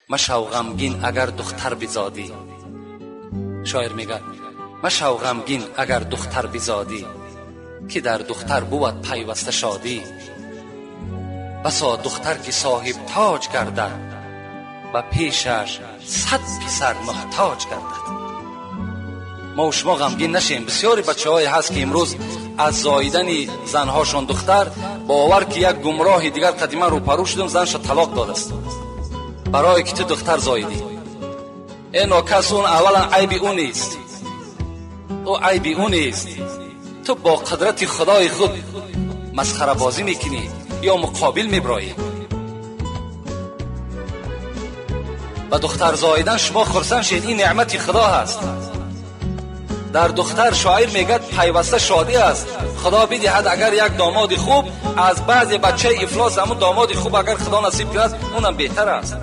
مشو غمگین اگر دختر بزادی. شاعر میگه مشو غمگین اگر دختر بزادی، که در دختر بود پیوسته شادی. بسا دختر که صاحب تاج گردد، و پیشش 100 پسر محتاج گردد. ما و شما غمگین نشیم. بسیاری بچه‌های هست که امروز از زاییدن زنهاشون دختر باور که یک گمراه دیگر قدیما رو پرو شدن، زنش طلاق داده است برای که تو دختر زاییدی. این کس اون اولا عیب اون نیست، تو عیب اون نیست. تو با قدرت خدای خود مسخره بازی میکنی یا مقابل میبرایی. و دختر زاییدن شما خرسند شید، این نعمت خدا هست. در دختر شاعر میگه پیوسته شادی است. خدا بدهد اگر یک داماد خوب، از بعضی بچه افلاس همون داماد خوب اگر خدا نصیب کرد اونم بهتر است.